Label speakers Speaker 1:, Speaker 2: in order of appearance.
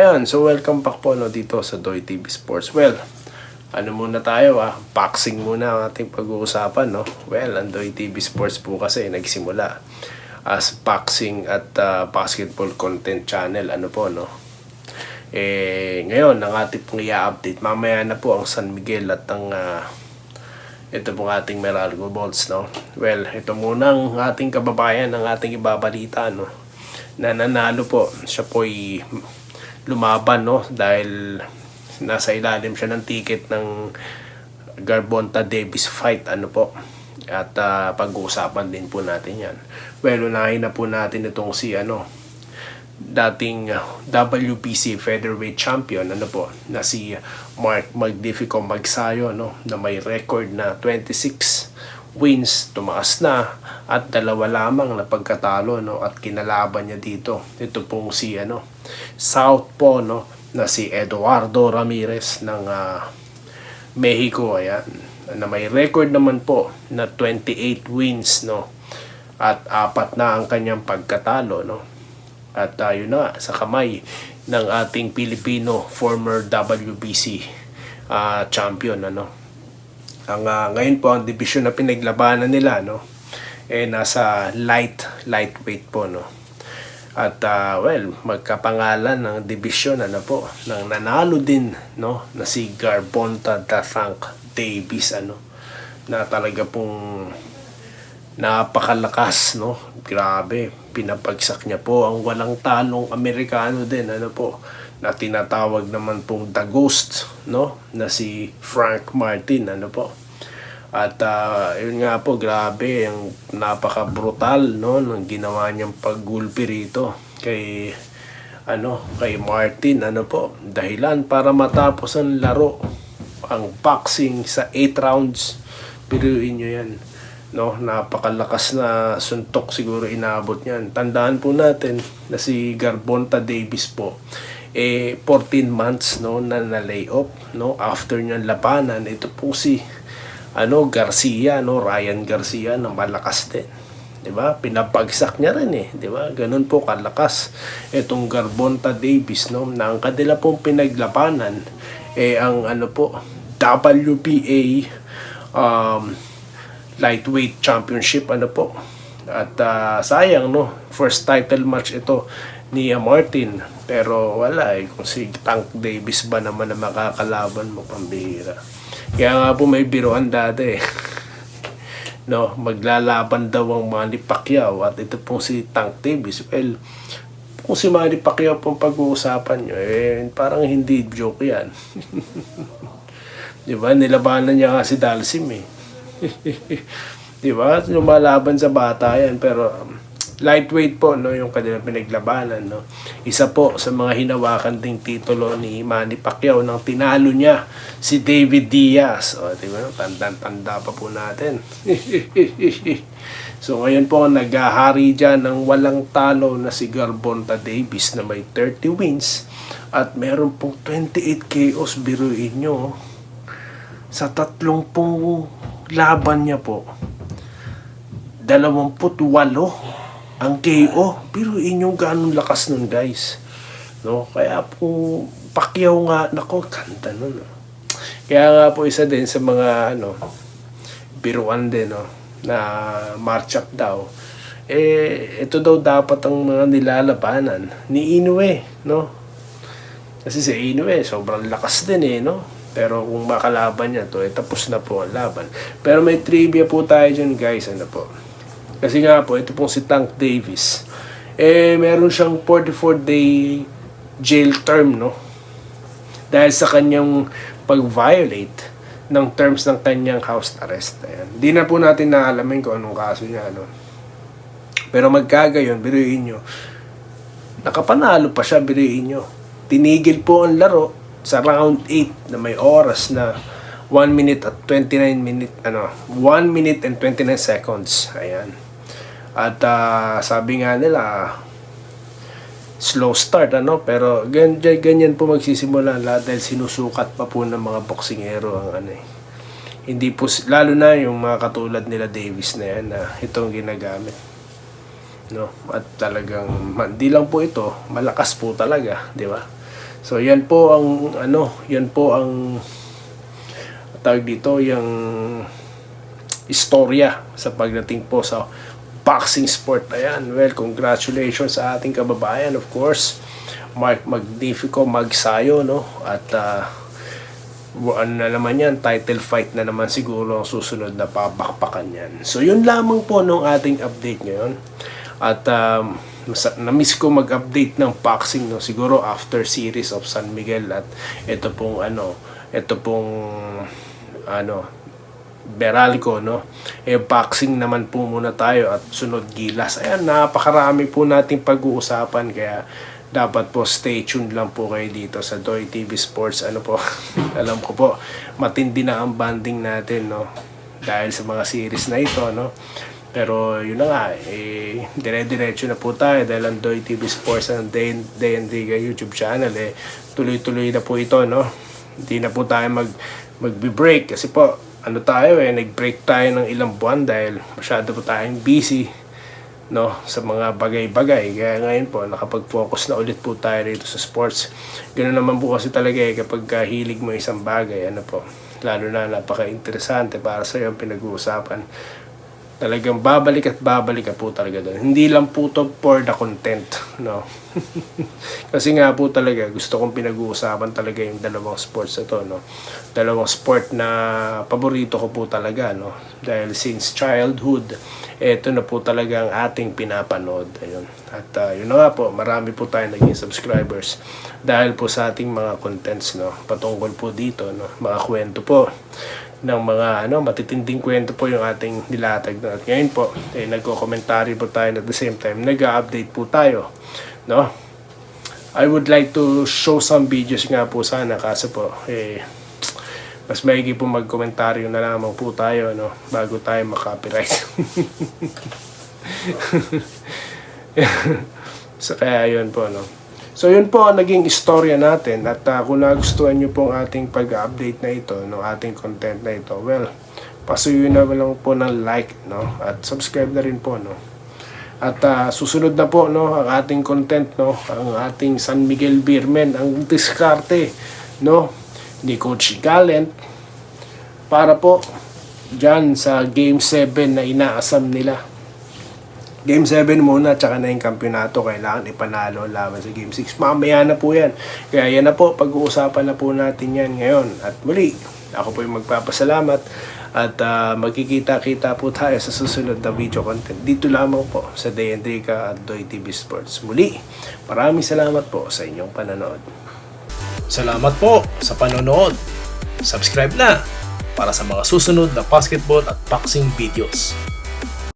Speaker 1: Ayan, so welcome back po dito sa Doy TV Sports. Well, ano muna tayo boxing muna ang ating pag-uusapan Well, ang Doy TV Sports po kasi nagsimula as boxing at basketball content channel ngayon ang ating pong i-update. Mamaya na po ang San Miguel at ang ito pong ating Meralco Bolts Well, ito muna ang ating kababayan, ang ating ibabalita na nanalo po. Siya po'y lumaban dahil nasa ilalim siya ng ticket ng Gervonta Davis fight at pag-uusapan din po natin yan. Well, unahin na po natin itong si dating WBC featherweight champion na si Mark Magnifico Magsayo na may record na 26 wins, tumaas na at 2 lamang na pagkatalo at kinalaban niya dito. Ito pong si Southpaw na si Eduardo Ramirez ng Mexico, ayan, na may record naman po na 28 wins at 4 na ang kanyang pagkatalo at yun na sa kamay ng ating Pilipino former WBC champion ang ngayon po ang division na pinaglabanan nila nasa lightweight po at well, magkapangalan ng division ng nanalo din na si Gervonta Davis na talaga pong napakalakas grabe, pinapagsak niya po ang walang talong Amerikano din na tinatawag naman pong The Ghost na si Frank Martin at yun nga po, grabe ang napaka-brutal ng ginawa niyang paggulpi rito kay Martin dahilan para matapos ang laro, ang boxing sa 8 rounds. Piruin niyo yan napakalakas na suntok siguro inabot niyan. Tandaan po natin na si Gervonta Davis po 14 months na lay-off after niyang labanan. Ito po si Garcia Ryan Garcia na malakas din, di ba? Pinapagsak niya rin di ba? Ganun po kalakas itong Gervonta Davis na ang kanila pong pinaglabanan ang WBA lightweight championship at sayang first title match ito ni Martin, pero wala kung si Tank Davis ba naman na makakalaban mo, pambihira. Kaya nga po may biruan dati maglalaban daw ang Manny Pacquiao at ito pong si Tank Davis. Well, kung si Manny Pacquiao pong pag-uusapan nyo parang hindi joke yan. Diba, nilabanan niya nga si Dalsim diba, lumalaban sa bata yan, pero lightweight po yung kanilang pinaglabanan isa po sa mga hinawakan ding titulo ni Manny Pacquiao nang tinalo niya si David Diaz, diba, tanda pa po natin. So ngayon po naghahari dyan ng walang talo na si Gervonta Davis na may 30 wins at meron pong 28 KOs. Biruin nyo sa 30 laban niya po 28 ang KO. Pero inyong ganun lakas nun, guys, kaya po Pacquiao nga, kanta nun Kaya nga po isa din sa mga biruan din na match-up daw ito daw dapat ang mga nilalabanan ni Inoue kasi si Inoue sobrang lakas din pero kung makalaban niya tapos na po ang laban. Pero may trivia po tayo dyan, guys, kasi nga po ito pong si Tank Davis meron siyang 44-day jail term dahil sa kanyang pag-violate ng terms ng kanyang house arrest. Ayan. Di na po natin naalamin kung anong kaso niya pero magkagayon, biruin nyo, nakapanalo pa siya. Biruin nyo, tinigil po ang laro sa round 8 na may oras na 1 minute and 29 seconds. Ayan. At sabi nga nila slow start pero ganyan po magsisimula lahat dahil sinusukat pa po ng mga boksingero ang hindi po, lalo na yung mga katulad nila Davis na yan na itong ginagamit at talagang hindi lang po ito, malakas po talaga, di ba? So yan po ang yan po ang tawag dito, yung istorya sa pagdating po sa boxing sport. Ayan, well, congratulations sa ating kababayan, of course, Mark Magnifico Magsayo, no? At ano na naman yan, title fight na naman siguro ang susunod na papakpakan yan. So yun lamang po nung ating update ngayon. At na-miss ko mag-update ng boxing, no? Siguro after series of San Miguel at ito pong Beralco, no? Boxing naman po muna tayo at sunod Gilas. Ayan, napakarami po nating pag-uusapan, kaya dapat po stay tuned lang po kayo dito sa Doy TV Sports. Ano po, alam ko po, matindi na ang banding natin, no? Dahil sa mga series na ito, no? Pero yun na nga, dire-diretso na po tayo dahil ang Doy TV Sports and Day and Diga YouTube channel, tuloy-tuloy na po ito, no? Hindi na po tayo magbe-break kasi po, nag-break tayo ng ilang buwan dahil masyado po tayong busy, no, sa mga bagay-bagay. Kaya ngayon po, nakapag-focus na ulit po tayo dito sa sports. Ganoon naman po kasi talaga kapag hilig mo isang bagay, lalo na napaka-interesante para sa iyo ang pinag-uusapan, talagang babalik ka po talaga doon. Hindi lang po to for the content, no? Kasi nga po talaga, gusto kong pinag-uusapan talaga yung dalawang sports na to, no? Dalawang sport na paborito ko po talaga, no? Dahil since childhood, eto na po talaga ang ating pinapanood. Ayun. At yun na nga po, marami po tayo naging subscribers dahil po sa ating mga contents, no? Patungkol po dito, no? Mga kwento po ng mga matitinding kwento po yung ating nilatag na. At ngayon po, nagko-commentary po tayo at the same time nag-update po tayo, no? I would like to show some videos nga po sana, kaso po mas maigi po mag-komentaryo na lamang po tayo, no, bago tayo makopyright. So kaya yun po, no. So yun po ang naging istorya natin, at kung nagustuhan nyo pong ating pag-update na ito, no, ating content na ito, well, pasuyo na lang po ng like, no, at subscribe na rin po, no. At susunod na po, no, ang ating content, no, ang ating San Miguel Beermen, ang diskarte, no, ni Coach Gallant para po dyan sa Game 7 na inaasam nila. Game 7 muna, tsaka na yung kampyonato, kailangan ipanalo laban sa Game 6. Mamaya na po yan. Kaya yan na po, pag-uusapan na po natin yan ngayon. At muli, ako po yung magpapasalamat at magkikita-kita po tayo sa susunod na video content. Dito lamang po sa Day and Diga at Doy TV Sports. Muli, maraming salamat po sa inyong panonood.
Speaker 2: Salamat po sa panonood. Subscribe na para sa mga susunod na basketball at boxing videos.